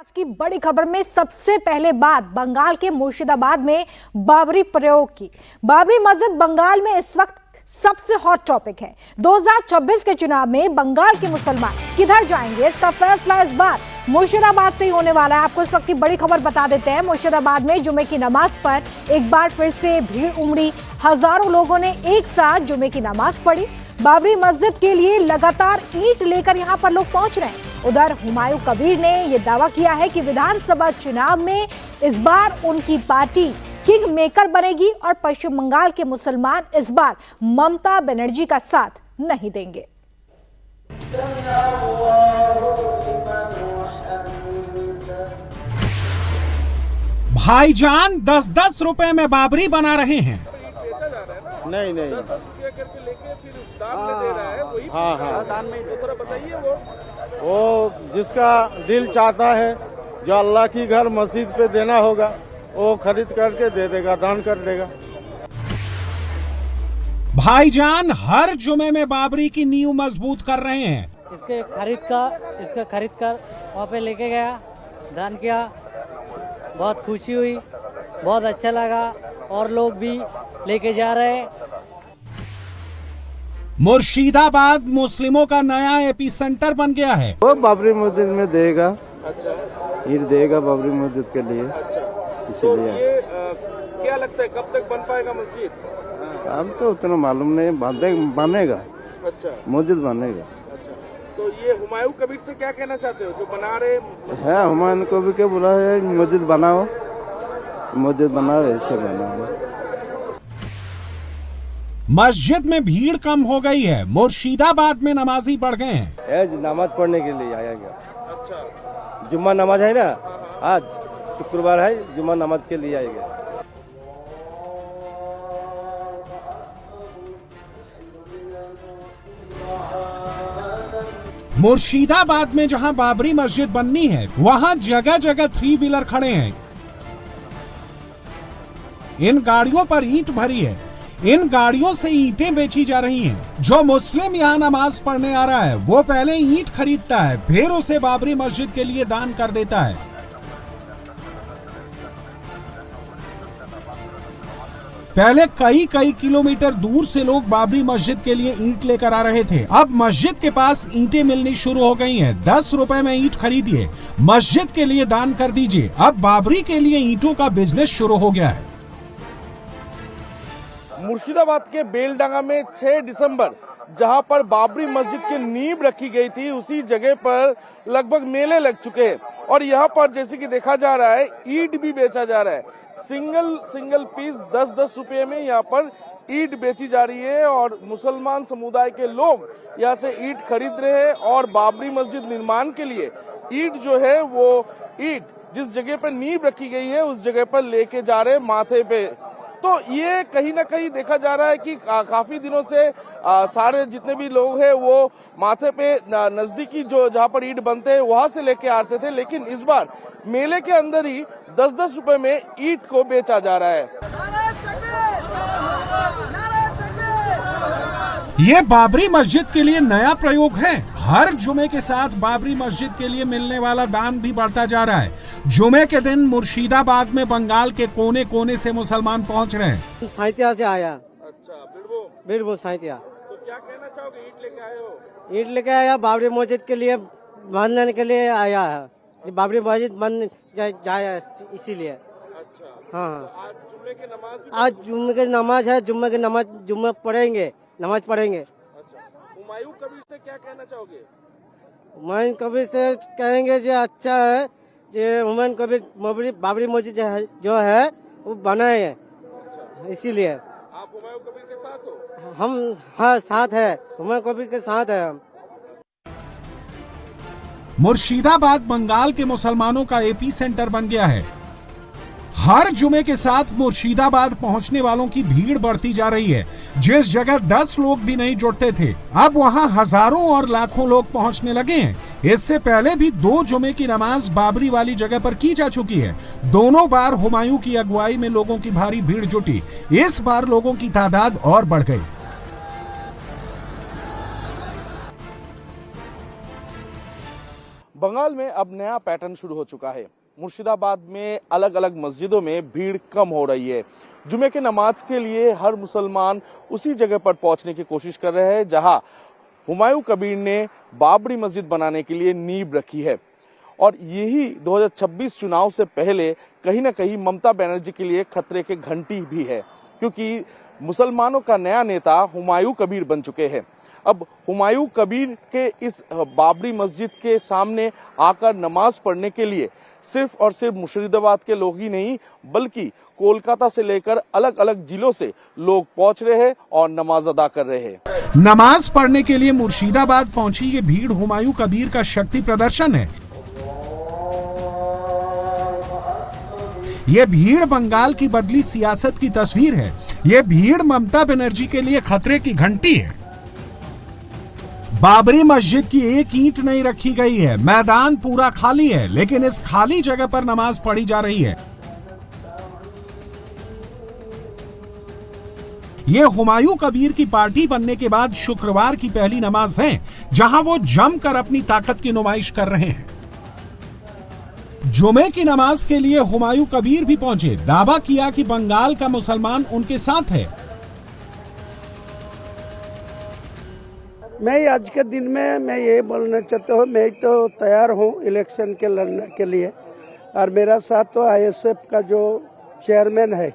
आज की बड़ी खबर में सबसे पहले बात बंगाल के मुर्शिदाबाद में बाबरी प्रयोग की। बाबरी मस्जिद बंगाल में इस वक्त सबसे हॉट टॉपिक है। 2026 के चुनाव में बंगाल के मुसलमान किधर जाएंगे, इसका फैसला इस बार मुर्शिदाबाद से ही होने वाला है। आपको इस वक्त की बड़ी खबर बता देते हैं। मुर्शिदाबाद में जुमे की नमाज पर एक बार फिर से भीड़ उमड़ी। हजारों लोगों ने एक साथ जुमे की नमाज पढ़ी। बाबरी मस्जिद के लिए लगातार ईंट लेकर यहां पर लोग पहुंच रहे हैं। उधर हुमायूं कबीर ने यह दावा किया है कि विधानसभा चुनाव में इस बार उनकी पार्टी किंग मेकर बनेगी और पश्चिम बंगाल के मुसलमान इस बार ममता बनर्जी का साथ नहीं देंगे। भाईजान 10-10 रुपए में बाबरी बना रहे हैं। नहीं हाँ दान में तो थोड़ा बताइए। वो जिसका दिल चाहता है, जो अल्लाह की घर मस्जिद पे देना होगा, वो खरीद करके दे देगा, दान कर देगा। भाईजान हर जुमे में बाबरी की नींव मजबूत कर रहे हैं। इसका खरीद कर वहाँ पे लेके गया, दान किया, बहुत खुशी हुई, बहुत अच्छा लगा और लोग भी लेके जा रहे हैं। मुर्शिदाबाद मुस्लिमों का नया एपी सेंटर बन गया है। वो बाबरी मस्जिद में देगा, अच्छा, ईट देगा बाबरी मस्जिद के लिए। अच्छा। तो इसीलिए ये क्या लगता है कब तक बन पाएगा मस्जिद? हम तो उतना मालूम नहीं, बनेगा, अच्छा मस्जिद बनेगा। अच्छा, तो ये हुमायूं कबीर से क्या कहना चाहते हो जो बना रहे है? हुमायूं को भी क्या बोला है, मस्जिद बनाओ, मस्जिद बनाओ, ऐसे बनाओ। मस्जिद में भीड़ कम हो गई है। मुर्शिदाबाद में नमाजी बढ़ गए हैं। नमाज पढ़ने के लिए आया गया। अच्छा, जुम्मा नमाज है ना, आज शुक्रवार है, जुम्मा नमाज के लिए आया गया। मुर्शिदाबाद में जहां बाबरी मस्जिद बननी है, वहां जगह जगह 3 व्हीलर खड़े हैं। इन गाड़ियों पर ईंट भरी है। इन गाड़ियों से ईंटें बेची जा रही हैं। जो मुस्लिम यहाँ नमाज पढ़ने आ रहा है, वो पहले ईंट खरीदता है, फिर उसे बाबरी मस्जिद के लिए दान कर देता है। पहले कई किलोमीटर दूर से लोग बाबरी मस्जिद के लिए ईंट लेकर आ रहे थे। अब मस्जिद के पास ईंटें मिलनी शुरू हो गई हैं। 10 रुपए में ईंट खरीदिए, मस्जिद के लिए दान कर दीजिए। अब बाबरी के लिए ईंटों का बिजनेस शुरू हो गया है। मुर्शिदाबाद के बेलडांगा में 6 दिसंबर जहां पर बाबरी मस्जिद की नींव रखी गई थी, उसी जगह पर लगभग मेले लग चुके हैं और यहाँ पर जैसे कि देखा जा रहा है, ईंट भी बेचा जा रहा है। सिंगल पीस 10-10 रुपए में यहाँ पर ईंट बेची जा रही है और मुसलमान समुदाय के लोग यहाँ से ईंट खरीद रहे हैं और बाबरी मस्जिद निर्माण के लिए ईंट जो है वो ईंट जिस जगह पर नींव रखी गई है उस जगह पर लेके जा रहे हैं माथे पे। तो ये कहीं ना कहीं देखा जा रहा है कि काफी दिनों से सारे जितने भी लोग हैं वो माथे पे नजदीकी जो जहाँ पर ईंट बनते हैं वहां से लेके आते थे, लेकिन इस बार मेले के अंदर ही 10-10 रुपए में ईंट को बेचा जा रहा है। ये बाबरी मस्जिद के लिए नया प्रयोग है। हर जुमे के साथ बाबरी मस्जिद के लिए मिलने वाला दान भी बढ़ता जा रहा है। जुमे के दिन मुर्शिदाबाद में बंगाल के कोने कोने से मुसलमान पहुंच रहे हैं। साइतिया से आया। अच्छा, बिरबो साइतिया। तो क्या कहना चाहोगे, ईंट लेके आए हो? ईंट लेके आया, बाबरी मस्जिद के लिए बनने के लिए आया है। बाबरी मस्जिद बन जाए इसीलिए। अच्छा, हाँ, आज जुम्मे की नमाज आज जुम्मे की नमाज है, जुम्मे पढ़ेंगे, नमाज पढ़ेंगे। अच्छा, हुमायूं कबीर से क्या कहना चाहोगे? हुमायूं कबीर से कहेंगे जो अच्छा है, जो हुमायूं कबीर बाबरी मस्जिद जो है वो बनाए है, इसीलिए। आप हुमायूं कबीर के साथ हो? हम हाँ साथ है, हुमायूं कबीर के साथ है हम। मुर्शिदाबाद बंगाल के मुसलमानों का एपी सेंटर बन गया है। हर जुमे के साथ मुर्शिदाबाद पहुंचने वालों की भीड़ बढ़ती जा रही है। जिस जगह 10 लोग भी नहीं जुटते थे, अब वहां हजारों और लाखों लोग पहुंचने लगे हैं। इससे पहले भी 2 जुमे की नमाज बाबरी वाली जगह पर की जा चुकी है। दोनों बार हुमायूं की अगुवाई में लोगों की भारी भीड़ जुटी। इस बार लोगों की तादाद और बढ़ गई। बंगाल में अब नया पैटर्न शुरू हो चुका है। मुर्शिदाबाद में अलग अलग मस्जिदों में भीड़ कम हो रही है। जुमे के नमाज के लिए हर मुसलमान उसी जगह पर पहुंचने की कोशिश कर रहे हैं जहां हुमायूं कबीर ने बाबरी मस्जिद बनाने के लिए नींव रखी है। और यही 2026 चुनाव से पहले कहीं ना कहीं ममता बनर्जी के लिए खतरे के घंटी भी है, क्योंकि मुसलमानों का नया नेता हुमायूं कबीर बन चुके हैं। अब हुमायूं कबीर के इस बाबरी मस्जिद के सामने आकर नमाज पढ़ने के लिए सिर्फ और सिर्फ मुर्शिदाबाद के लोग ही नहीं बल्कि कोलकाता से लेकर अलग अलग जिलों से लोग पहुंच रहे हैं और नमाज अदा कर रहे हैं। नमाज पढ़ने के लिए मुर्शिदाबाद पहुंची ये भीड़ हुमायूं कबीर का शक्ति प्रदर्शन है। ये भीड़ बंगाल की बदली सियासत की तस्वीर है। ये भीड़ ममता बनर्जी के लिए खतरे की घंटी है। बाबरी मस्जिद की एक ईंट नहीं रखी गई है, मैदान पूरा खाली है, लेकिन इस खाली जगह पर नमाज पढ़ी जा रही है। ये हुमायूं कबीर की पार्टी बनने के बाद शुक्रवार की पहली नमाज है जहां वो जमकर अपनी ताकत की नुमाइश कर रहे हैं। जुमे की नमाज के लिए हुमायूं कबीर भी पहुंचे, दावा किया कि बंगाल का मुसलमान उनके साथ है। मैं आज के दिन में मैं ये बोलना चाहता हूँ, मैं तो तैयार हूँ इलेक्शन के लड़ने के लिए। और मेरा साथ तो आईएसएफ का जो चेयरमैन है,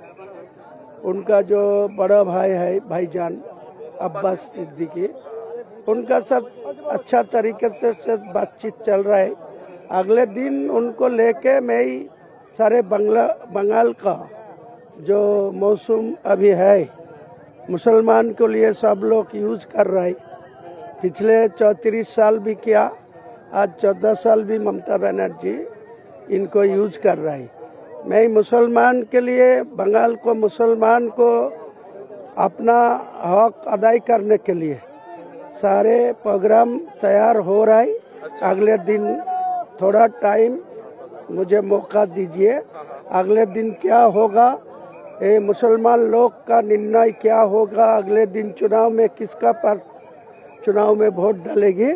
उनका जो बड़ा भाई है भाईजान अब्बास सिद्दीकी, उनका साथ अच्छा तरीके से बातचीत चल रहा है। अगले दिन उनको लेके मैं ही सारे बंगाल का जो मौसम अभी है मुसलमान के लिए सब लोग यूज कर रहे हैं। पिछले 34 साल भी किया, आज 14 साल भी ममता बनर्जी इनको यूज कर रहा है। मैं मुसलमान के लिए बंगाल को मुसलमान को अपना हक अदाई करने के लिए सारे प्रोग्राम तैयार हो रहा है। अगले दिन थोड़ा टाइम मुझे मौका दीजिए, अगले दिन क्या होगा, ये मुसलमान लोग का निर्णय क्या होगा, अगले दिन चुनाव में किसका पर चुनाव में वोट डालेगी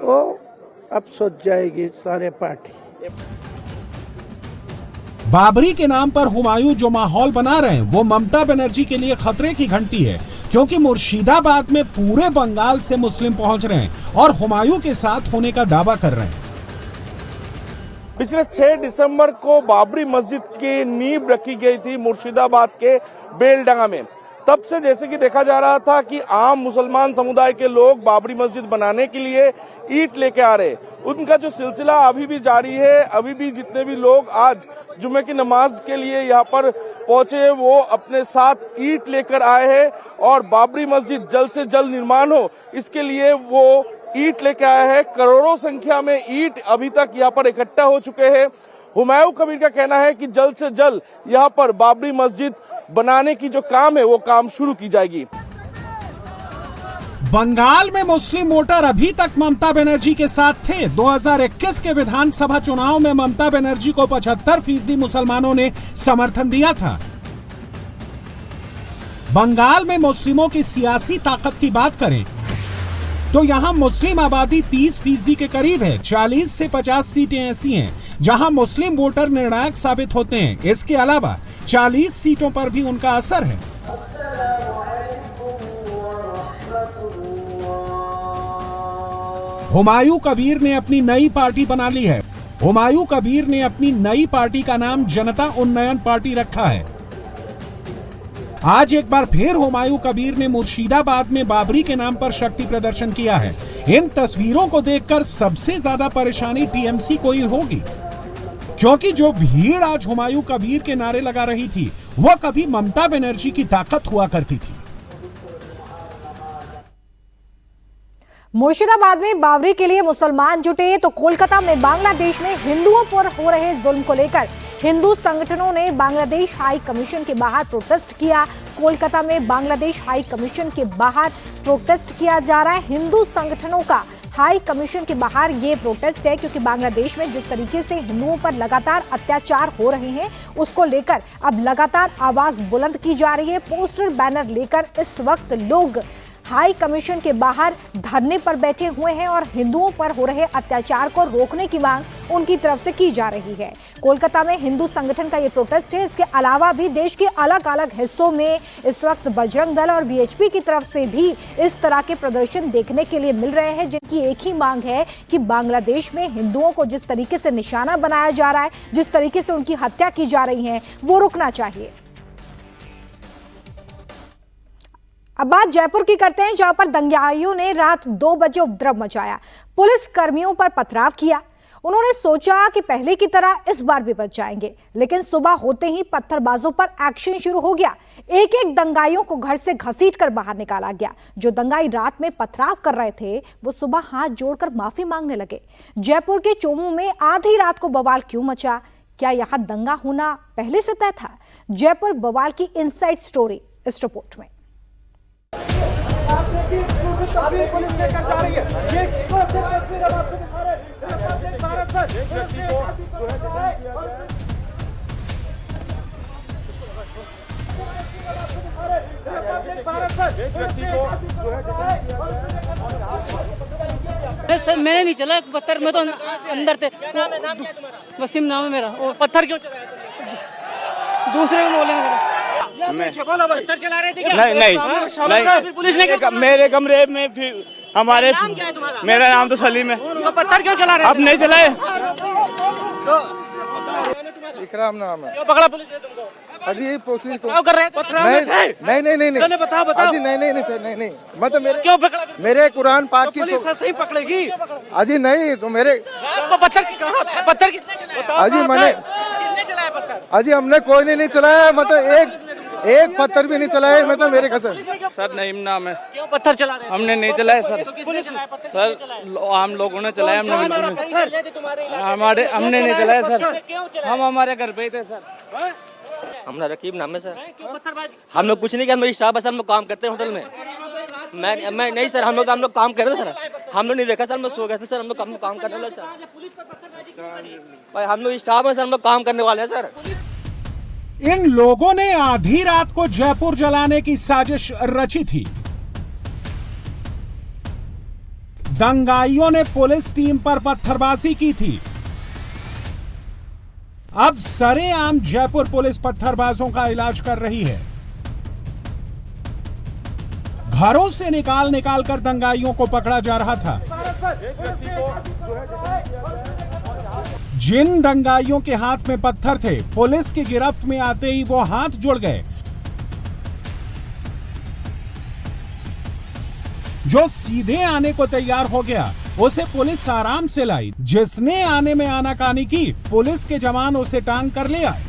वो अब सोच जाएगी सारे पार्टी। बाबरी के नाम पर हुमायूं जो माहौल बना रहे हैं वो ममता बनर्जी के लिए खतरे की घंटी है, क्योंकि मुर्शिदाबाद में पूरे बंगाल से मुस्लिम पहुंच रहे हैं और हुमायूं के साथ होने का दावा कर रहे हैं। पिछले 6 दिसंबर को बाबरी मस्जिद की नींव रखी गई थी मुर्शिदाबाद के बेलडंगा में। तब से जैसे कि देखा जा रहा था कि आम मुसलमान समुदाय के लोग बाबरी मस्जिद बनाने के लिए ईंट लेके आ रहे। उनका जो सिलसिला अभी भी जारी है। अभी भी जितने भी लोग आज जुमे की नमाज के लिए यहाँ पर पहुंचे वो अपने साथ ईंट लेकर आए हैं और बाबरी मस्जिद जल्द से जल्द निर्माण हो इसके लिए वो ईंट लेके आए हैं। करोड़ों संख्या में ईंट अभी तक यहाँ पर इकट्ठा हो चुके हैं। हुमायूं कबीर का कहना है कि जल्द से जल्द यहाँ पर बाबरी मस्जिद बनाने की जो काम है वो काम शुरू की जाएगी। बंगाल में मुस्लिम वोटर अभी तक ममता बनर्जी के साथ थे। 2021 के विधानसभा चुनाव में ममता बनर्जी को 75% मुसलमानों ने समर्थन दिया था। बंगाल में मुस्लिमों की सियासी ताकत की बात करें तो यहां मुस्लिम आबादी 30% के करीब है। 40 से 50 सीटें ऐसी हैं जहां मुस्लिम वोटर निर्णायक साबित होते हैं। इसके अलावा 40 सीटों पर भी उनका असर है। हुमायूं कबीर ने अपनी नई पार्टी बना ली है। हुमायूं कबीर ने अपनी नई पार्टी का नाम जनता उन्नयन पार्टी रखा है। आज एक बार फिर हुमायूं कबीर ने मुर्शिदाबाद में बाबरी के नाम पर शक्ति प्रदर्शन किया है। इन तस्वीरों को देखकर सबसे ज्यादा परेशानी टीएमसी को ही होगी, क्योंकि जो भीड़ आज हुमायूं कबीर के नारे लगा रही थी वह कभी ममता बनर्जी की ताकत हुआ करती थी। मुर्शिदाबाद में बाबरी के लिए मुसलमान जुटे तो कोलकाता में बांग्लादेश में हिंदुओं पर हो रहे जुल्म को लेकर हिंदू संगठनों ने बांग्लादेश हाई कमीशन के बाहर प्रोटेस्ट किया। कोलकाता में बांग्लादेश हाई कमीशन के बाहर प्रोटेस्ट किया जा रहा है। हिंदू संगठनों का हाई कमीशन के बाहर ये प्रोटेस्ट है क्योंकि बांग्लादेश में जिस तरीके से हिंदुओं पर लगातार अत्याचार हो रहे हैं उसको लेकर अब लगातार आवाज बुलंद की जा रही है। पोस्टर बैनर लेकर इस वक्त लोग हाई कमीशन के बाहर धरने पर बैठे हुए हैं और हिंदुओं पर हो रहे अत्याचार को रोकने की मांग उनकी तरफ से की जा रही है। कोलकाता में हिंदू संगठन का ये प्रोटेस्ट है। इसके अलावा भी देश के अलग अलग हिस्सों में इस वक्त बजरंग दल और वीएचपी की तरफ से भी इस तरह के प्रदर्शन देखने के लिए मिल रहे हैं, जिनकी एक ही मांग है कि बांग्लादेश में हिंदुओं को जिस तरीके से निशाना बनाया जा रहा है, जिस तरीके से उनकी हत्या की जा रही है, वो रुकना चाहिए। अब बात जयपुर की करते हैं, जहां पर दंगाइयों ने रात 2 बजे उपद्रव मचाया, पुलिस कर्मियों पर पथराव किया। उन्होंने सोचा कि पहले की तरह इस बार भी बच जाएंगे, लेकिन सुबह होते ही पत्थरबाजों पर एक्शन शुरू हो गया। एक एक दंगाइयों को घर से घसीटकर बाहर निकाला गया। जो दंगाई रात में पथराव कर रहे थे, वो सुबह हाथ जोड़कर माफी मांगने लगे। जयपुर के चोमू में आधी रात को बवाल क्यों मचा? क्या यहां दंगा होना पहले से तय था? जयपुर बवाल की इनसाइड स्टोरी इस रिपोर्ट में। मैंने नहीं चला पत्थर, मैं तो अंदर थे। वसीम नाम है मेरा। वो पत्थर क्यों चलाया? दूसरे को बोलेंगे पत्थर चला रहे थे क्या? नहीं पुलिस ने मेरे कमरे में फिर हमारे मेरा नाम तो सलीम है। तो पत्थर क्यों चला रहे थे? अब नहीं चलाए। इकराम नाम है। क्यों पकड़ा पुलिस ने तुमको? अजी प्रोसेस क्या कर रहे थे? नहीं बताओ नहीं मैं तो क्यों पकड़ा? मेरे कुरान पाक की सही पकड़ेगी। अजी नहीं तो मेरे आपको पत्थर किसने चलाया? अजी मैंने किसने चलाया पत्थर? अजी हमने कोई नहीं चलाया, मतलब एक पत्थर भी नहीं चलाया, मतलब मेरे कसम। सर नईम नाम है। क्यों पत्थर चला रहे? हमने नहीं चलाया सर। तो किसने चलाया पत्थर? सर हम लोगों ने चलाया, हमने हमने नहीं चलाया सर। क्यों चलाया? हम हमारे घर पे ही थे सर। हमारा रकीब नाम है सर। क्यों पत्थरबाजी? हम लोग कुछ नहीं किया, मेरी स्टाफ है सर, हम लोग काम करते हैं होटल में। मैं नहीं सर, हम लोग काम कर रहे थे सर। हम लोग नहीं देखा सर, हम लोग सो गए थे सर। हम लोग काम करने वाले सर, हम लोग स्टाफ है सर, हम लोग काम करने वाले हैं सर। इन लोगों ने आधी रात को जयपुर जलाने की साजिश रची थी। दंगाइयों ने पुलिस टीम पर पत्थरबाजी की थी। अब सरेआम जयपुर पुलिस पत्थरबाजों का इलाज कर रही है। घरों से निकाल कर दंगाइयों को पकड़ा जा रहा था। जिन दंगाइयों के हाथ में पत्थर थे, पुलिस की गिरफ्त में आते ही वो हाथ जुड़ गए। जो सीधे आने को तैयार हो गया, उसे पुलिस आराम से लाई। जिसने आने में आनाकानी की, पुलिस के जवान उसे टांग कर ले आए।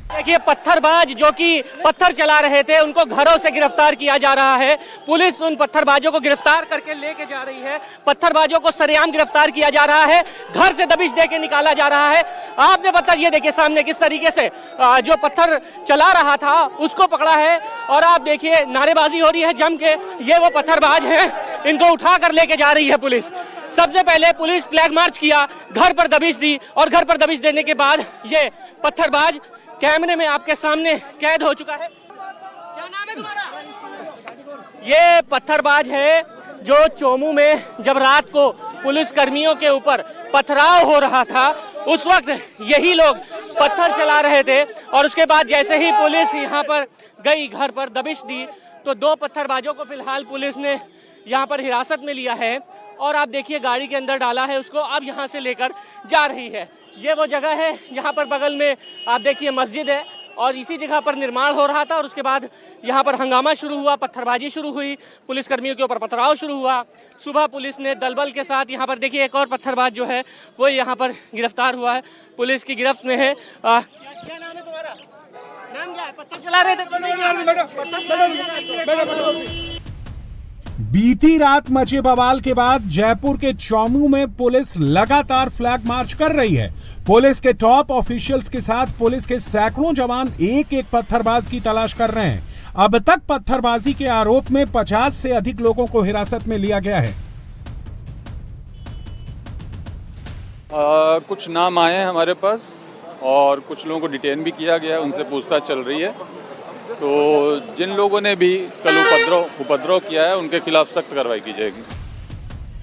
देखिए, पत्थरबाज जो कि पत्थर चला रहे थे, उनको घरों से गिरफ्तार किया जा रहा है। पुलिस उन पत्थरबाजों को गिरफ्तार करके लेके जा रही है। पत्थरबाजों को सरेआम गिरफ्तार किया जा रहा है, घर से दबिश देके निकाला जा रहा है। आपने पत्थर, ये देखिए सामने किस तरीके से जो पत्थर चला रहा था उसको पकड़ा है, और आप देखिए नारेबाजी हो रही है जम के। ये वो पत्थरबाज हैं, इनको उठा कर लेके जा रही है पुलिस। सबसे पहले पुलिस फ्लैग मार्च किया, घर पर दबिश दी, और घर पर दबिश देने के बाद ये पत्थरबाज कैमरे में आपके सामने कैद हो चुका है। क्या नाम है तुम्हारा? ये पत्थरबाज है जो चोमू में जब रात को पुलिस कर्मियों के ऊपर पथराव हो रहा था, उस वक्त यही लोग पत्थर चला रहे थे, और उसके बाद जैसे ही पुलिस यहाँ पर गई, घर पर दबिश दी, तो 2 पत्थरबाजों को फिलहाल पुलिस ने यहाँ पर हिरासत में लिया है, और आप देखिए गाड़ी के अंदर डाला है उसको, अब यहाँ से लेकर जा रही है। ये वो जगह है, यहाँ पर बगल में आप देखिए मस्जिद है, और इसी जगह पर निर्माण हो रहा था, और उसके बाद यहाँ पर हंगामा शुरू हुआ, पत्थरबाजी शुरू हुई, पुलिस कर्मियों के ऊपर पथराव शुरू हुआ। सुबह पुलिस ने दलबल के साथ यहाँ पर देखिए एक और पत्थरबाज जो है वो यहाँ पर गिरफ्तार हुआ है, पुलिस की गिरफ्त में है। क्या नाम है तुम्हारा? नाम क्या है? पत्थर चला रहे थे बीती रात मचे बवाल के बाद जयपुर के चोमू में पुलिस लगातार फ्लैग मार्च कर रही है। पुलिस के टॉप ऑफिशियल्स के साथ पुलिस के सैकड़ों जवान एक एक पत्थरबाज की तलाश कर रहे हैं। अब तक पत्थरबाजी के आरोप में 50 से अधिक लोगों को हिरासत में लिया गया है। कुछ नाम आए हैं हमारे पास, और कुछ लोगों को डिटेन भी किया गया है, उनसे पूछताछ चल रही है। तो जिन लोगों ने भी कल उपद्रव किया है उनके खिलाफ सख्त कार्रवाई की जाएगी।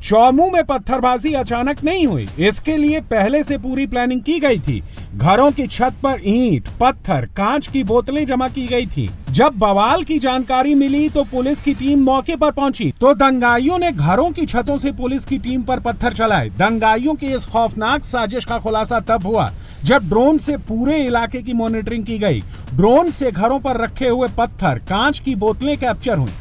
चौमू में पत्थरबाजी अचानक नहीं हुई, इसके लिए पहले से पूरी प्लानिंग की गई थी। घरों की छत पर ईंट, पत्थर, कांच की बोतलें जमा की गई थी। जब बवाल की जानकारी मिली तो पुलिस की टीम मौके पर पहुंची तो दंगाइयों ने घरों की छतों से पुलिस की टीम पर पत्थर चलाए। दंगाइयों की इस खौफनाक साजिश का खुलासा तब हुआ जब ड्रोन से पूरे इलाके की मॉनिटरिंग की गई। ड्रोन से घरों पर रखे हुए पत्थर, कांच की बोतलें कैप्चर हुई।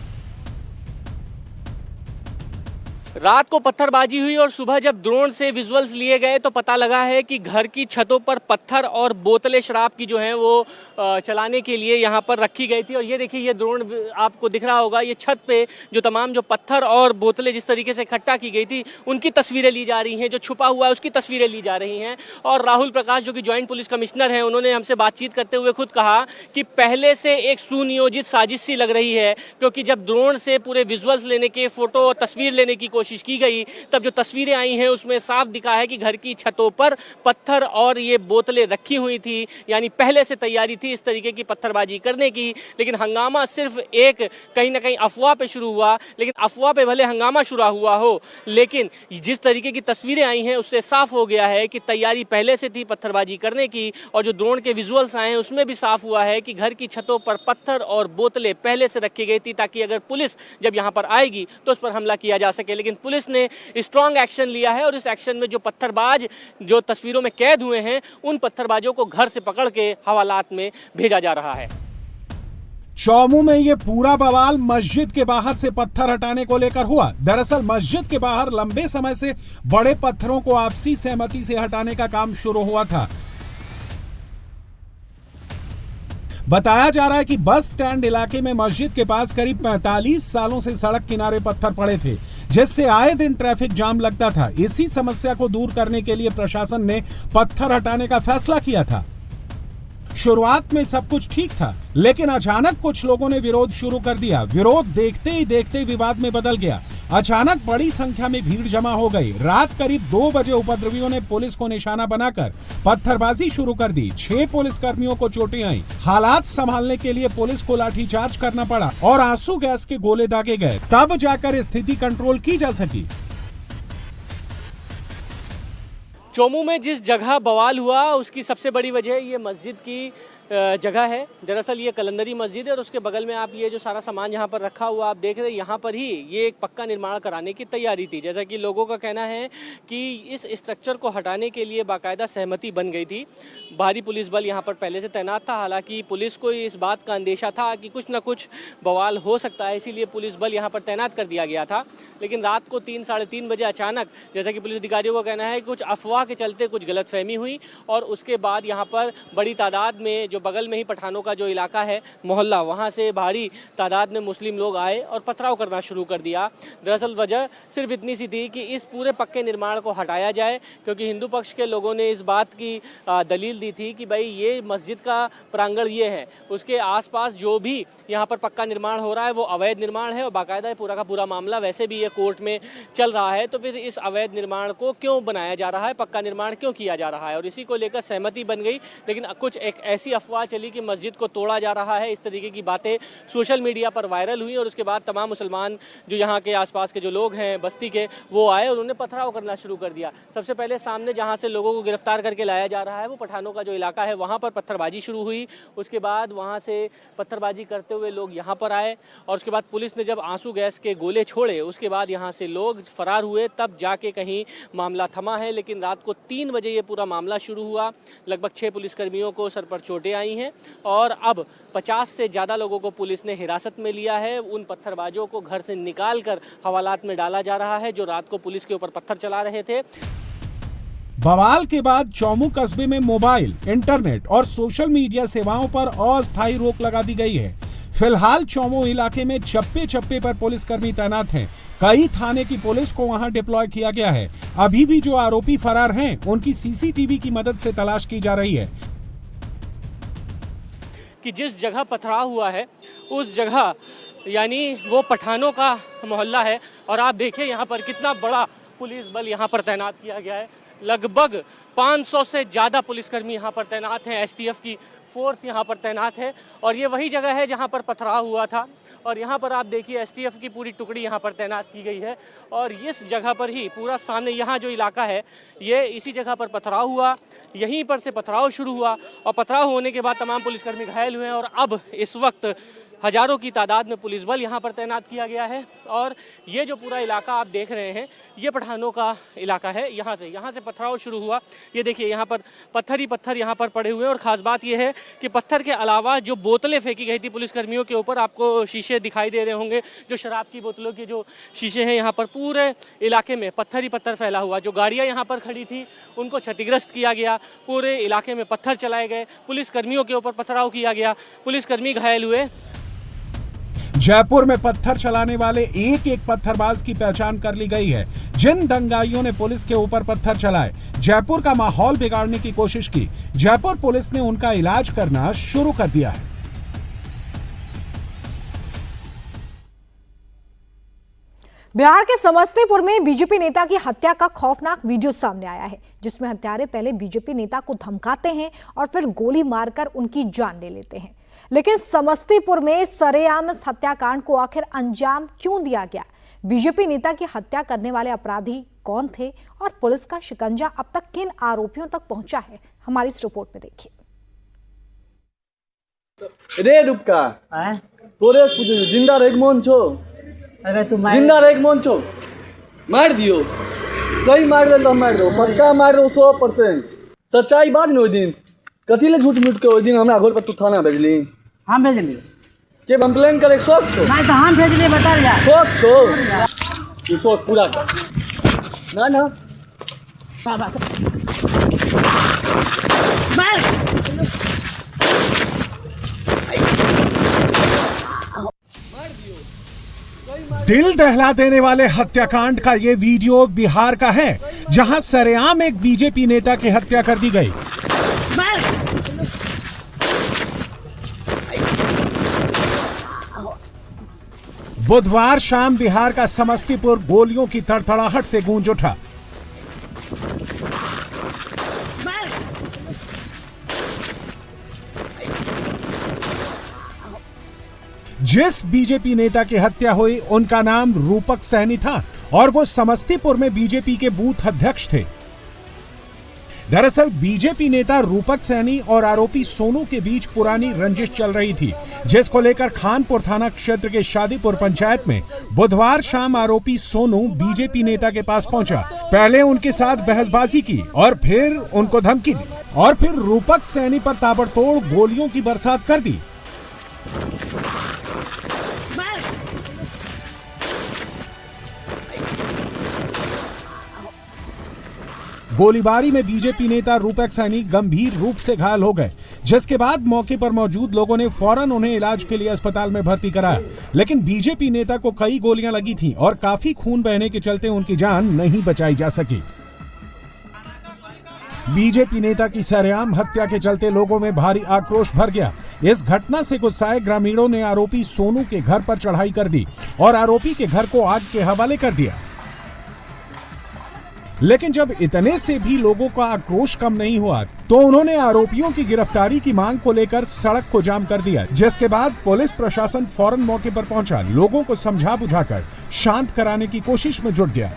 रात को पत्थरबाजी हुई और सुबह जब ड्रोन से विजुअल्स लिए गए तो पता लगा है कि घर की छतों पर पत्थर और बोतलें शराब की जो हैं वो चलाने के लिए यहाँ पर रखी गई थी। और ये देखिए, ये ड्रोन आपको दिख रहा होगा, ये छत पे जो तमाम जो पत्थर और बोतलें जिस तरीके से इकट्ठा की गई थी उनकी तस्वीरें ली जा रही हैं, जो छुपा हुआ है उसकी तस्वीरें ली जा रही हैं। और राहुल प्रकाश जो कि ज्वाइंट पुलिस कमिश्नर हैं, उन्होंने हमसे बातचीत करते हुए खुद कहा कि पहले से एक सुनियोजित साजिश सी लग रही है, क्योंकि जब ड्रोन से पूरे विजुअल्स लेने के, फोटो और तस्वीर लेने की कोशिश की गई तब जो तस्वीरें आई हैं उसमें साफ दिखा है कि घर की छतों पर पत्थर और ये बोतलें रखी हुई थी, यानी पहले से तैयारी थी इस तरीके की पत्थरबाजी करने की। लेकिन हंगामा सिर्फ एक कहीं ना कहीं अफवाह पे शुरू हुआ, लेकिन अफवाह पे भले हंगामा शुरू हुआ हो, लेकिन जिस तरीके की तस्वीरें आई हैं उससे साफ हो गया है कि तैयारी पहले से थी पत्थरबाजी करने की। और जो ड्रोन के विजुअल्स आए हैं उसमें भी साफ हुआ है कि घर की छतों पर पत्थर और बोतलें पहले से रखी गई थी, ताकि अगर पुलिस जब यहाँ पर आएगी तो उस पर हमला किया जा सके। लेकिन पुलिस ने स्ट्रॉन्ग एक्शन लिया है और इस एक्शन में जो पत्थरबाज जो तस्वीरों में कैद हुए हैं उन पत्थरबाजों को घर से पकड़ के हवालात में भेजा जा रहा है। चौमू में ये पूरा बवाल मस्जिद के बाहर से पत्थर हटाने को लेकर हुआ। दरअसल मस्जिद के बाहर लंबे समय से बड़े पत्थरों को आपसी सहमति से हटाने का काम शुरू हुआ था। बताया जा रहा है कि बस स्टैंड इलाके में मस्जिद के पास करीब 45 सालों से सड़क किनारे पत्थर पड़े थे, जिससे आए दिन ट्रैफिक जाम लगता था। इसी समस्या को दूर करने के लिए प्रशासन ने पत्थर हटाने का फैसला किया था। शुरुआत में सब कुछ ठीक था, लेकिन अचानक कुछ लोगों ने विरोध शुरू कर दिया। विरोध देखते ही देखते विवाद में बदल गया। अचानक बड़ी संख्या में भीड़ जमा हो गई। रात करीब 2 बजे उपद्रवियों ने पुलिस को निशाना बनाकर पत्थरबाजी शुरू कर दी। 6 पुलिसकर्मियों को चोटें आई। हालात संभालने के लिए पुलिस को लाठीचार्ज करना पड़ा और आंसू गैस के गोले दागे गए, तब जाकर स्थिति कंट्रोल की जा सकी। चौमू में जिस जगह बवाल हुआ उसकी सबसे बड़ी वजह ये मस्जिद की जगह है। दरअसल ये कलंदरी मस्जिद है और उसके बगल में आप ये जो सारा सामान यहाँ पर रखा हुआ आप देख रहे हैं, यहाँ पर ही ये एक पक्का निर्माण कराने की तैयारी थी। जैसा कि लोगों का कहना है कि इस स्ट्रक्चर को हटाने के लिए बाकायदा सहमति बन गई थी। भारी पुलिस बल यहाँ पर पहले से तैनात था। हालांकि पुलिस को इस बात का अंदेशा था कि कुछ ना कुछ बवाल हो सकता है, इसीलिए पुलिस बल यहाँ पर तैनात कर दिया गया था। लेकिन रात को 3 साढ़े 3 बजे अचानक, जैसा कि पुलिस अधिकारियों का कहना है, कुछ अफवाह के चलते कुछ गलतफहमी हुई और उसके बाद यहाँ पर बड़ी तादाद में, जो बगल में ही पठानों का जो इलाका है मोहल्ला, वहाँ से भारी तादाद में मुस्लिम लोग आए और पथराव करना शुरू कर दिया। दरअसल वजह सिर्फ इतनी सी थी कि इस पूरे पक्के निर्माण को हटाया जाए, क्योंकि हिंदू पक्ष के लोगों ने इस बात की दलील दी थी कि भाई ये मस्जिद का प्रांगण ये है, उसके आसपास जो भी यहाँ पर पक्का निर्माण हो रहा है वो अवैध निर्माण है और बाकायदा पूरा का पूरा मामला वैसे भी ये कोर्ट में चल रहा है। तो फिर इस अवैध निर्माण को क्यों बनाया जा रहा है, पक्का निर्माण क्यों किया जा रहा है, और इसी को लेकर सहमति बन गई। लेकिन कुछ एक ऐसी अफवाह चली कि मस्जिद को तोड़ा जा रहा है, इस तरीके की बातें सोशल मीडिया पर वायरल हुई और उसके बाद तमाम मुसलमान जो यहाँ के आसपास के जो लोग हैं बस्ती के, वो आए और उन्होंने पथराव करना शुरू कर दिया। सबसे पहले सामने जहाँ से लोगों को गिरफ्तार करके लाया जा रहा है वो पठानों का जो इलाका है, वहाँ पर पत्थरबाजी शुरू हुई। उसके बाद वहाँ से पत्थरबाजी करते हुए लोग यहाँ पर आए और उसके बाद पुलिस ने जब आंसू गैस के गोले छोड़े, उसके बाद यहाँ से लोग फरार हुए, तब जाके कहीं मामला थमा है। लेकिन रात को 3 बजे ये पूरा मामला शुरू हुआ। लगभग 6 पुलिसकर्मियों को सर पर चोटें आई हैं और अब 50 से ज़्यादा लोगों को पुलिस ने हिरासत में लिया है। उन पत्थरबाजों को घर से निकाल कर हवालात में डाला जा रहा है जो रात को पुलिस के ऊपर पत्थर चला रहे थे। बवाल के बाद चौमू कस्बे में मोबाइल, इंटरनेट और सोशल मीडिया सेवाओं पर अस्थायी रोक लगा दी गई है। फिलहाल चौमू इलाके में चप्पे चप्पे पर पुलिसकर्मी तैनात हैं। कई थाने की पुलिस को वहां डिप्लॉय किया गया है। अभी भी जो आरोपी फरार हैं, उनकी सीसीटीवी की मदद से तलाश की जा रही है। कि जिस जगह पथराव हुआ है उस जगह यानी वो पठानों का मोहल्ला है और आप देखिए यहाँ पर कितना बड़ा पुलिस बल यहाँ पर तैनात किया गया है। लगभग 500 से ज़्यादा पुलिसकर्मी यहाँ पर तैनात हैं। एसटीएफ की फोर्स यहाँ पर तैनात है और ये वही जगह है जहाँ पर पथराव हुआ था। और यहाँ पर आप देखिए एसटीएफ की पूरी टुकड़ी यहाँ पर तैनात की गई है और इस जगह पर ही पूरा सामने यहाँ जो इलाका है ये इसी जगह पर पथराव हुआ, यहीं पर से पथराव शुरू हुआ और पथराव होने के बाद तमाम पुलिसकर्मी घायल हुए हैं और अब इस वक्त हजारों की तादाद में पुलिस बल यहाँ पर तैनात किया गया है। और ये जो पूरा इलाका आप देख रहे हैं ये पठानों का इलाका है। यहाँ से पथराव शुरू हुआ। ये देखिए यहाँ पर पत्थर ही पत्थर यहाँ पर पड़े हुए हैं और ख़ास बात ये है कि पत्थर के अलावा जो बोतलें फेंकी गई थी पुलिसकर्मियों के ऊपर, आपको शीशे दिखाई दे रहे होंगे, जो शराब की बोतलों के जो शीशे हैं, यहाँ पर पूरे इलाके में पत्थर ही पत्थर फैला हुआ। जो गाड़ियाँ यहाँ पर खड़ी थी उनको क्षतिग्रस्त किया गया, पूरे इलाके में पत्थर चलाए गए, पुलिसकर्मियों के ऊपर पथराव किया गया, पुलिसकर्मी घायल हुए। जयपुर में पत्थर चलाने वाले एक एक पत्थरबाज की पहचान कर ली गई है, जिन दंगाइयों ने पुलिस के ऊपर पत्थर चलाए, जयपुर का माहौल बिगाड़ने की कोशिश की। जयपुर पुलिस ने उनका इलाज करना शुरू कर दिया है। बिहार के समस्तीपुर में बीजेपी नेता की हत्या का खौफनाक वीडियो सामने आया है, जिसमें हत्यारे पहले बीजेपी नेता को धमकाते हैं और फिर गोली मारकर उनकी जान ले लेते हैं। लेकिन समस्तीपुर में सरेआम इस हत्याकांड को आखिर अंजाम क्यों दिया गया? बीजेपी नेता की हत्या करने वाले अपराधी कौन थे और पुलिस का शिकंजा अब तक किन आरोपियों तक पहुंचा है? हमारी इस रिपोर्ट में देखिए। रे रुपका तोरे पूछे जिंदा रह मोन छो, अरे तू जिंदा रह मोन छो, मार दियो, सही मार दे तो मार दो, पक्का मार दो 100%। सच्चाई बात न। ओइ दिन कथी ले झूठ मूठ के ओइ दिन हमरा घर पर तू थाना भेजली? हम भेजली के कंप्लेन करे शौक छो? नहीं तो हम भेजली, बता जा शौक छो, तू शौक पूरा कर ना ना बाबा मार। दिल दहला देने वाले हत्याकांड का ये वीडियो बिहार का है, जहां सरेआम एक बीजेपी नेता की हत्या कर दी गई। बुधवार शाम बिहार का समस्तीपुर गोलियों की तड़तड़ाहट से गूंज उठा। जिस बीजेपी नेता की हत्या हुई उनका नाम रूपक सैनी था और वो समस्तीपुर में बीजेपी के बूथ अध्यक्ष थे। दरअसल बीजेपी नेता रूपक सैनी और आरोपी सोनू के बीच पुरानी रंजिश चल रही थी, जिसको लेकर खानपुर थाना क्षेत्र के शादीपुर पंचायत में बुधवार शाम आरोपी सोनू बीजेपी नेता के पास पहुंचा। पहले उनके साथ बहसबाजी की और फिर उनको धमकी दी और फिर रूपक सैनी पर ताबड़तोड़ गोलियों की बरसात कर दी। गोलीबारी में बीजेपी नेता रूपक सैनी गंभीर रूप से घायल हो गए, जिसके बाद मौके पर मौजूद लोगों ने फौरन उन्हें इलाज के लिए अस्पताल में भर्ती कराया। लेकिन बीजेपी नेता को कई गोलियां लगी थीं और काफी खून बहने के चलते उनकी जान नहीं बचाई जा सकी। बीजेपी नेता की सरेआम हत्या के चलते लोगों में भारी आक्रोश भर गया। इस घटना से गुस्साए ग्रामीणों ने आरोपी सोनू के घर पर चढ़ाई कर दी और आरोपी के घर को आग के हवाले कर दिया। लेकिन जब इतने से भी लोगों का आक्रोश कम नहीं हुआ तो उन्होंने आरोपियों की गिरफ्तारी की मांग को लेकर सड़क को जाम कर दिया, जिसके बाद पुलिस प्रशासन फौरन मौके पर पहुंचा, लोगों को समझा बुझाकर शांत कराने की कोशिश में जुट गया।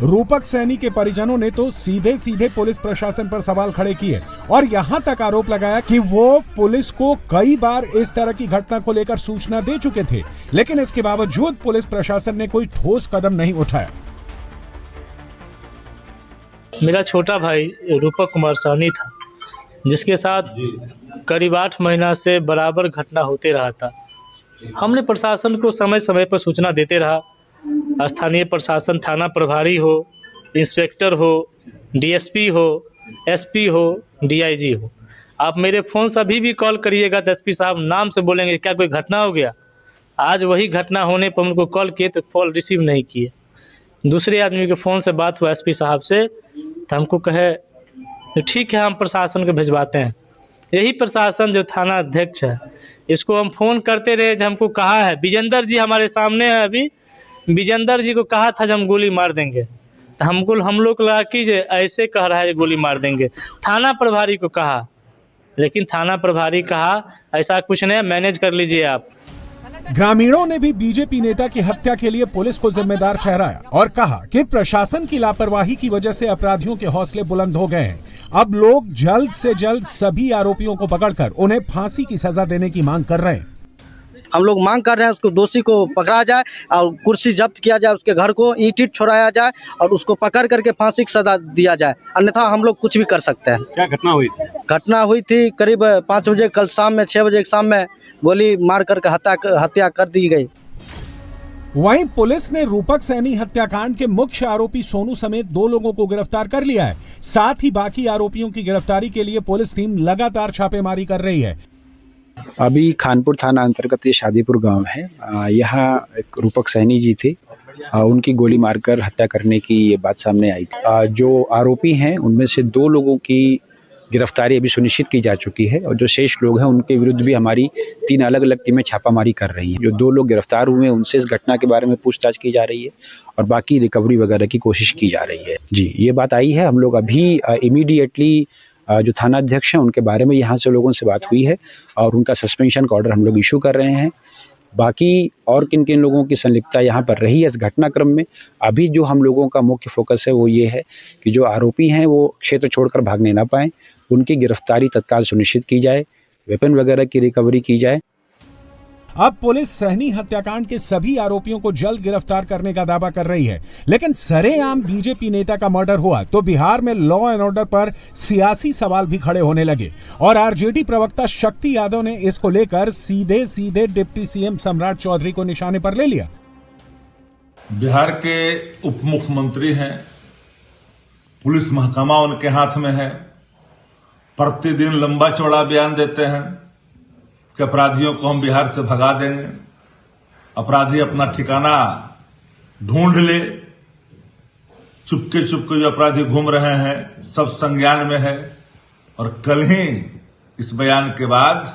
रूपक सैनी के परिजनों ने तो सीधे सीधे पुलिस प्रशासन पर सवाल खड़े किए और यहां तक आरोप लगाया कि वो पुलिस को कई बार इस तरह की घटना को लेकर सूचना दे चुके थे, लेकिन इसके बावजूद पुलिस प्रशासन ने कोई ठोस कदम नहीं उठाया। मेरा छोटा भाई रूपक कुमार सहनी था, जिसके साथ करीब 8 महीना से बराबर घटना होते रहा था। हमने प्रशासन को समय समय पर सूचना देते रहा। स्थानीय प्रशासन, थाना प्रभारी हो, इंस्पेक्टर हो, डीएसपी हो, एसपी हो, डीआईजी हो, आप मेरे फोन से अभी भी कॉल करिएगा तो एसपी साहब नाम से बोलेंगे क्या कोई घटना हो गया। आज वही घटना होने पर उनको कॉल किए तो कॉल रिसीव नहीं किए। दूसरे आदमी के फ़ोन से बात हुआ एसपी साहब से, तो हमको कहे तो ठीक है हम प्रशासन को भिजवाते हैं। यही प्रशासन जो थाना अध्यक्ष है, इसको हम फ़ोन करते रहे, जो हमको कहा है विजेंदर जी हमारे सामने है, अभी विजेंदर जी को कहा था जब हम गोली मार देंगे, तो हम लोग लगा कि ऐसे कह रहा है गोली मार देंगे। थाना प्रभारी को कहा लेकिन थाना प्रभारी कहा ऐसा कुछ नहीं, मैनेज कर लीजिए आप। ग्रामीणों ने भी बीजेपी नेता की हत्या के लिए पुलिस को जिम्मेदार ठहराया और कहा कि प्रशासन की लापरवाही की वजह से अपराधियों के हौसले बुलंद हो गए हैं। अब लोग जल्द से जल्द सभी आरोपियों को पकड़कर उन्हें फांसी की सजा देने की मांग कर रहे हैं। हम लोग मांग कर रहे हैं उसको दोषी को पकड़ा जाए और कुर्सी जब्त किया जाए, उसके घर को ईंट छोड़ाया जाए और उसको पकड़ करके फांसी की सजा दिया जाए, अन्यथा हम लोग कुछ भी कर सकते हैं। क्या घटना हुई थी? घटना हुई थी करीब 5 बजे कल शाम में, 6 बजे शाम में गोली मार करके हत्या कर दी गई। वहीं पुलिस ने रूपक सैनी हत्याकांड के मुख्य आरोपी सोनू समेत 2 लोगों को गिरफ्तार कर लिया है। साथ ही बाकी आरोपियों की गिरफ्तारी के लिए पुलिस टीम लगातार छापेमारी कर रही है। अभी खानपुर थाना अंतर्गत ये शादीपुर गांव है। यहाँ एक रूपक सैनी जी थे, उनकी गोली मारकर हत्या करने की ये बात सामने आई थी। जो आरोपी हैं उनमें से 2 लोगों की गिरफ्तारी अभी सुनिश्चित की जा चुकी है और जो शेष लोग हैं उनके विरुद्ध भी हमारी 3 अलग अलग टीमें छापामारी कर रही हैं। जो 2 लोग गिरफ्तार हुए हैं उनसे इस घटना के बारे में पूछताछ की जा रही है और बाकी रिकवरी वगैरह की कोशिश की जा रही है। जी, ये बात आई है। हम लोग अभी इमीडिएटली जो थाना अध्यक्ष हैं उनके बारे में यहाँ से लोगों से बात हुई है और उनका सस्पेंशन का ऑर्डर हम लोग इशू कर रहे हैं। बाकी और किन किन लोगों की संलिप्तता यहाँ पर रही है इस घटनाक्रम में, अभी जो हम लोगों का मुख्य फोकस है वो ये है कि जो आरोपी हैं वो क्षेत्र छोड़कर भागने ना पाएं, उनकी गिरफ्तारी तत्काल सुनिश्चित की जाए, वेपन वगैरह की रिकवरी की जाए। अब पुलिस सहनी हत्याकांड के सभी आरोपियों को जल्द गिरफ्तार करने का दावा कर रही है, लेकिन सरेआम बीजेपी नेता का मर्डर हुआ तो बिहार में लॉ एंड ऑर्डर पर सियासी सवाल भी खड़े होने लगे और आरजेडी प्रवक्ता शक्ति यादव ने इसको लेकर सीधे डिप्टी सीएम सम्राट चौधरी को निशाने पर ले लिया। बिहार के उप मुख्यमंत्री हैं, पुलिस महकमा उनके हाथ में है, प्रतिदिन लंबा चौड़ा बयान देते हैं कि अपराधियों को हम बिहार से भगा देंगे, अपराधी अपना ठिकाना ढूंढ ले। चुपके जो अपराधी घूम रहे हैं सब संज्ञान में है। और कल ही इस बयान के बाद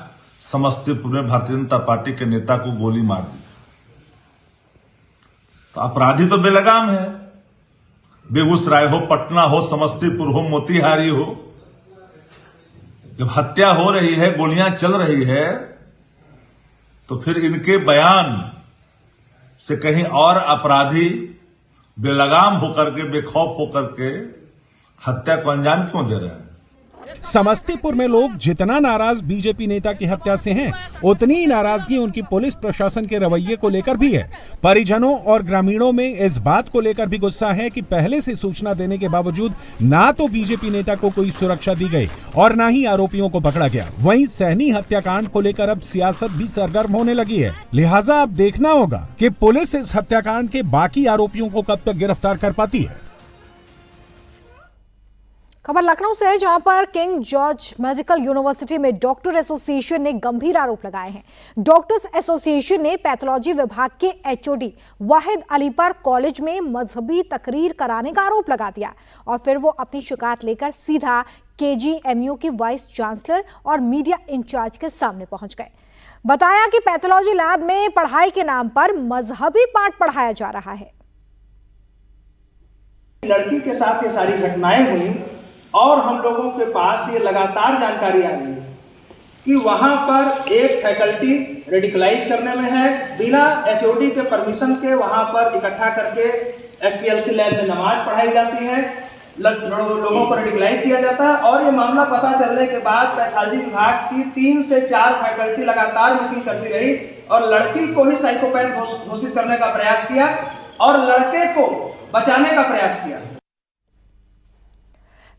समस्तीपुर में भारतीय जनता पार्टी के नेता को गोली मार दी। तो अपराधी तो बेलगाम है, बेगूसराय हो, पटना हो, समस्तीपुर हो, मोतिहारी हो। जब हत्या हो रही है, गोलियां चल रही है, तो फिर इनके बयान से कहीं और अपराधी बेलगाम होकर के, बेखौफ होकर के हत्या को अंजाम क्यों दे रहे हैं? समस्तीपुर में लोग जितना नाराज बीजेपी नेता की हत्या से हैं, उतनी ही नाराजगी उनकी पुलिस प्रशासन के रवैये को लेकर भी है। परिजनों और ग्रामीणों में इस बात को लेकर भी गुस्सा है कि पहले से सूचना देने के बावजूद ना तो बीजेपी नेता को कोई सुरक्षा दी गई और ना ही आरोपियों को पकड़ा गया। वहीं सहनी हत्याकांड को लेकर अब सियासत भी सरगर्म होने लगी है, लिहाजा अब देखना होगा कि पुलिस इस हत्याकांड के बाकी आरोपियों को कब तक गिरफ्तार कर पाती है। खबर लखनऊ से है, जहां पर किंग जॉर्ज मेडिकल यूनिवर्सिटी में डॉक्टर एसोसिएशन ने गंभीर आरोप लगाए हैं। डॉक्टर्स एसोसिएशन ने पैथोलॉजी विभाग के एचओडी वाहिद अली पर कॉलेज में मजहबी तकरीर कराने का आरोप लगा दिया और फिर वो अपनी शिकायत लेकर सीधा केजीएमयू की वाइस चांसलर और मीडिया इंचार्ज के सामने पहुंच गए। बताया कि पैथोलॉजी लैब में पढ़ाई के नाम पर मजहबी पाठ पढ़ाया जा रहा है। लड़की के साथ ये सारी घटनाएं हुई और हम लोगों के पास ये लगातार जानकारी आ रही है कि वहां पर एक फैकल्टी रेडिकलाइज करने में है, बिना एचओडी के परमिशन के वहां पर इकट्ठा करके एफपीएलसी लैब में नमाज पढ़ाई जाती है, लोगों को रेडिकलाइज किया जाता है। और ये मामला पता चलने के बाद पैथोलॉजी विभाग की 3 से 4 फैकल्टी लगातार मीटिंग करती रही और लड़की को ही साइकोपैथ घोषित करने का प्रयास किया और लड़के को बचाने का प्रयास किया।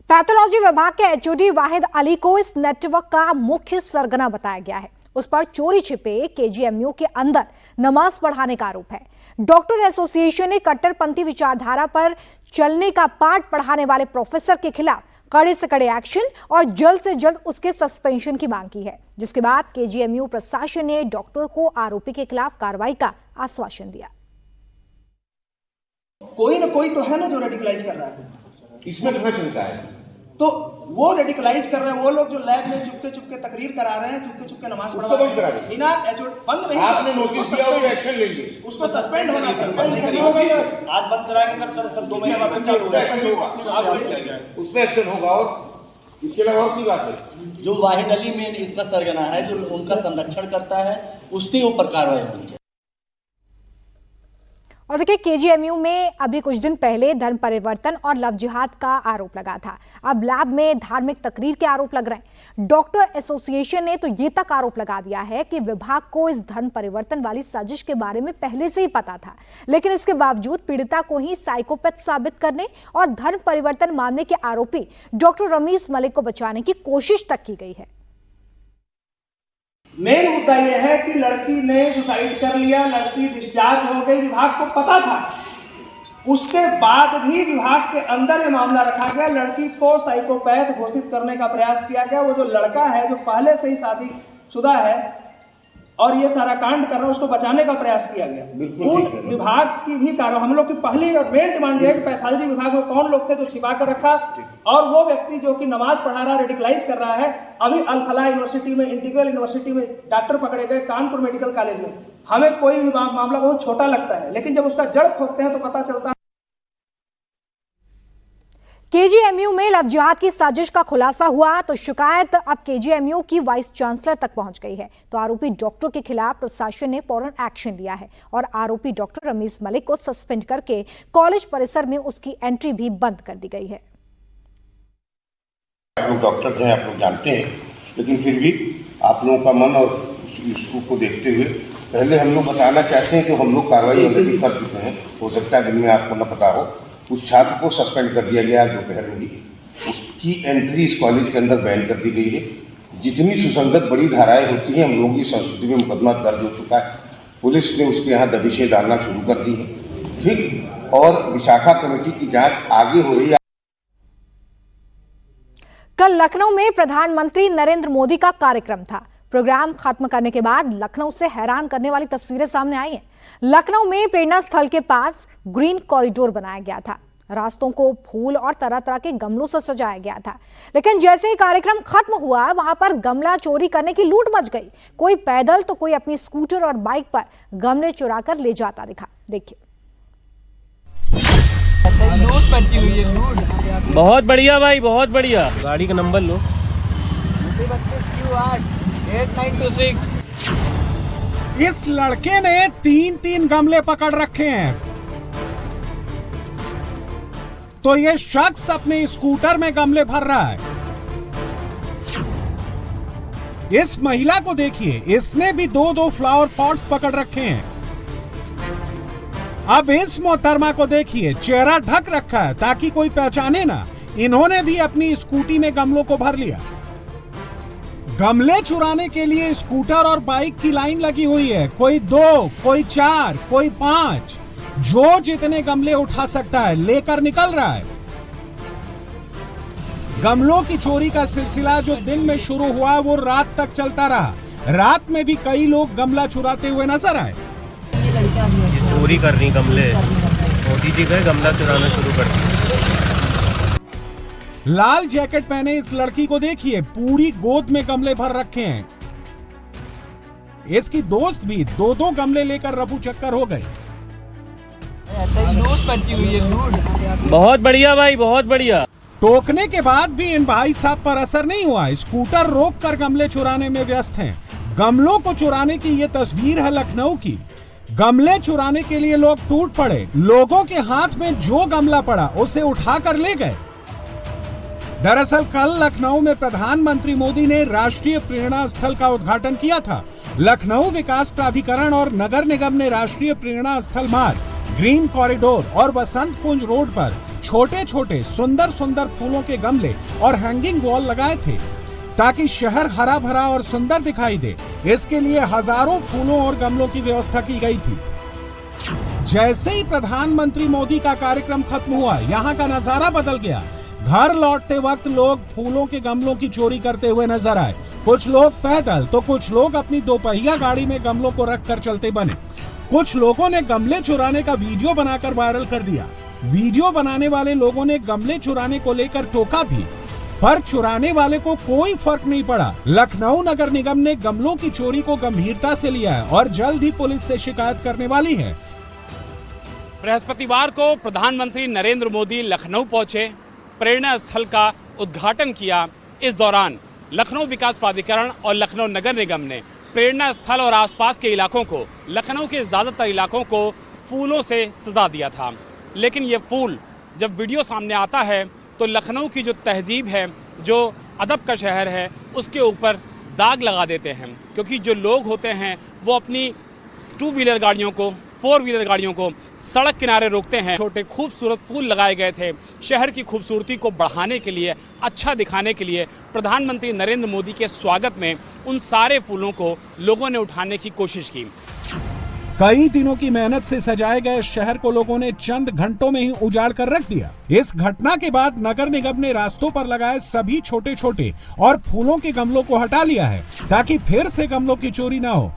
पैथोलॉजी विभाग के एचओडी वाहिद अली को इस नेटवर्क का मुख्य सरगना बताया गया है। उस पर चोरी छिपे केजीएमयू के अंदर नमाज पढ़ाने का आरोप है। डॉक्टर एसोसिएशन ने कट्टरपंथी विचारधारा पर चलने का पाठ पढ़ाने वाले प्रोफेसर के खिलाफ कड़े से कड़े एक्शन और जल्द से जल्द उसके सस्पेंशन की मांग की है, जिसके बाद केजीएमयू प्रशासन ने डॉक्टर को आरोपी के खिलाफ कार्रवाई का आश्वासन दिया। कोई ना कोई तो है ना जो रेडिकलाइज कर रहा है, इसमें पता चलता है। तो वो रेडिकलाइज कर रहे हैं, वो लोग जो लैब में चुपके तकरीर करा रहे हैं, चुपके नमाज पढ़ा रहे हैं, बिना एचओडी बंद नहीं, आपने नोटिस दिया और एक्शन ले लिए, उसको सस्पेंड होना चाहिए। आज बंद कराएंगे, कल सर 2 महीने बाद उसमें एक्शन होगा और इसके अलावा और की बात है? जो वाहिद अली में इसका सरगना है, जो उनका संरक्षण करता है, उसके ऊपर कार्रवाई होनी चाहिए। और देखिए, केजीएमयू में अभी कुछ दिन पहले धर्म परिवर्तन और लव जिहाद का आरोप लगा था। अब लैब में धार्मिक तकरीर के आरोप लग रहे हैं। डॉक्टर एसोसिएशन ने तो ये तक आरोप लगा दिया है कि विभाग को इस धर्म परिवर्तन वाली साजिश के बारे में पहले से ही पता था, लेकिन इसके बावजूद पीड़िता को ही साइकोपैथ साबित करने और धर्म परिवर्तन मामले के आरोपी डॉक्टर रमीज मलिक को बचाने की कोशिश तक की गई है। मेन मुद्दा यह है कि लड़की ने सुसाइड कर लिया, लड़की डिस्चार्ज हो गई, विभाग को पता था, उसके बाद भी विभाग के अंदर ये मामला रखा गया, लड़की को साइकोपैथ घोषित करने का प्रयास किया गया। वो जो लड़का है जो पहले से ही शादीशुदा है और ये सारा कांड कर रहा है, उसको बचाने का प्रयास किया गया। उन विभाग की भी कार्रवाई, हम लोग की पहली और मेन डिमांड है कि पैथोलॉजी विभाग में कौन लोग थे जो छिपा कर रखा, और वो व्यक्ति जो कि नमाज पढ़ा रहा, रेडिकलाइज कर रहा है। अभी अल फलाह यूनिवर्सिटी में, इंटीग्रल यूनिवर्सिटी में डॉक्टर पकड़े गए, कानपुर मेडिकल कॉलेज में। हमें कोई भी मामला बहुत छोटा लगता है, लेकिन जब उसका जड़ खोदते हैं तो पता चलता है। केजीएमयू में लव जिहाद की साजिश का खुलासा हुआ तो शिकायत अब केजीएमयू की वाइस चांसलर तक पहुंच गई है। तो आरोपी डॉक्टर के खिलाफ प्रशासन ने फौरन एक्शन लिया है और आरोपी डॉक्टर रमीज मलिक को सस्पेंड करके कॉलेज परिसर में उसकी एंट्री भी बंद कर दी गई है। आप लोग डॉक्टर हैं, आप लोग जानते हैं, लेकिन फिर भी आप लोगों का मन और इसको देखते हुए पहले हम लोग बताना चाहते हैं कि हम लोग कार्रवाई ऑलरेडी कर चुके हैं। हो सकता है दिन में आपको न पता हो, उस छात्र को सस्पेंड कर दिया गया दोपहर में ही, उसकी एंट्री इस कॉलेज के अंदर बैन कर दी गई है। जितनी सुसंगत बड़ी धाराएं होती हैं, हम लोगों की संस्कृति में मुकदमा दर्ज हो चुका है, पुलिस ने उसके यहाँ दबिशें डालना शुरू कर दी है, ठीक, और विशाखा कमेटी की जांच आगे हो रही है। कल लखनऊ में प्रधानमंत्री नरेंद्र मोदी का कार्यक्रम था। प्रोग्राम खत्म करने के बाद लखनऊ से हैरान करने वाली तस्वीरें सामने आई हैं। लखनऊ में प्रेरणा स्थल के पास ग्रीन कॉरिडोर बनाया गया था। रास्तों को फूल और तरह तरह के गमलों से सजाया गया था, लेकिन जैसे ही कार्यक्रम खत्म हुआ वहां पर गमला चोरी करने की लूट मच गई। कोई पैदल तो कोई अपनी स्कूटर और बाइक पर गमले चुराकर ले जाता दिखा। देखिए, लूट मची हुई है, लूट। बहुत बढ़िया भाई, बहुत बढ़िया। गाड़ी का नंबर लो। 8926। इस लड़के ने 3-3 गमले पकड़ रखे हैं, तो ये शख्स अपने स्कूटर में गमले भर रहा है। इस महिला को देखिए, इसने भी 2-2 फ्लावर पॉट्स पकड़ रखे हैं। अब इस मोहतरमा को देखिए, चेहरा ढक रखा है ताकि कोई पहचाने ना। इन्होंने भी अपनी स्कूटी में गमलों को भर लिया। गमले चुराने के लिए स्कूटर और बाइक की लाइन लगी हुई है। कोई 2, कोई 4, कोई 5, जो जितने गमले उठा सकता है लेकर निकल रहा है। गमलों की चोरी का सिलसिला जो दिन में शुरू हुआ वो रात तक चलता रहा। रात में भी कई लोग गमला चुराते हुए नजर आए। चोरी कर रही गमले, मोदी जी गए गमला चुराना शुरू कर दिया। लाल जैकेट पहने इस लड़की को देखिए, पूरी गोद में गमले भर रखे हैं। इसकी दोस्त भी 2-2 गमले लेकर रफू चक्कर हो गए। लूट मची हुई है, लूट। बहुत बढ़िया भाई, बहुत बढ़िया। टोकने के बाद भी इन भाई साहब पर असर नहीं हुआ। स्कूटर रोककर गमले चुराने में व्यस्त हैं। गमलों को चुराने की ये तस्वीर है लखनऊ की। गमले चुराने के लिए लोग टूट पड़े। लोगों के हाथ में जो गमला पड़ा उसे उठाकर ले गए। दरअसल कल लखनऊ में प्रधानमंत्री मोदी ने राष्ट्रीय प्रेरणा स्थल का उद्घाटन किया था। लखनऊ विकास प्राधिकरण और नगर निगम ने राष्ट्रीय प्रेरणा स्थल मार्ग, ग्रीन कॉरिडोर और वसंत कुंज रोड पर छोटे छोटे सुंदर सुंदर फूलों के गमले और हैंगिंग वॉल लगाए थे ताकि शहर हरा भरा और सुंदर दिखाई दे। इसके लिए हजारों फूलों और गमलों की व्यवस्था की गई थी। जैसे ही प्रधानमंत्री मोदी का कार्यक्रम खत्म हुआ, यहाँ का नजारा बदल गया। घर लौटते वक्त लोग फूलों के गमलों की चोरी करते हुए नजर आए। कुछ लोग पैदल तो कुछ लोग अपनी दोपहिया गाड़ी में गमलों को रखकर चलते बने। कुछ लोगों ने गमले चुराने का वीडियो बनाकर वायरल कर दिया। वीडियो बनाने वाले लोगों ने गमले चुराने को लेकर टोका भी, पर चुराने वाले को कोई फर्क नहीं पड़ा। लखनऊ नगर निगम ने गमलों की चोरी को गंभीरता से लिया है और जल्द ही पुलिस से शिकायत करने वाली है। बृहस्पतिवार को प्रधानमंत्री नरेंद्र मोदी लखनऊ पहुंचे, प्रेरणा स्थल का उद्घाटन किया इस दौरान लखनऊ विकास प्राधिकरण और लखनऊ नगर निगम ने प्रेरणा स्थल और आसपास के इलाकों को, लखनऊ के ज़्यादातर इलाकों को फूलों से सजा दिया था। लेकिन ये फूल जब वीडियो सामने आता है तो लखनऊ की जो तहजीब है, जो अदब का शहर है, उसके ऊपर दाग लगा देते हैं। क्योंकि जो लोग होते हैं वो अपनी 2 व्हीलर गाड़ियों को, 4 व्हीलर गाड़ियों को सड़क किनारे रोकते हैं। छोटे खूबसूरत फूल लगाए गए थे शहर की खूबसूरती को बढ़ाने के लिए, अच्छा दिखाने के लिए। प्रधानमंत्री नरेंद्र मोदी के स्वागत में उन सारे फूलों को लोगों ने उठाने की कोशिश की। कई दिनों की मेहनत से सजाए गए शहर को लोगों ने चंद घंटों में ही उजाड़ कर रख दिया। इस घटना के बाद नगर निगम ने रास्तों पर लगाए सभी छोटे छोटे और फूलों के गमलों को हटा लिया है ताकि फिर से गमलों की चोरी ना हो।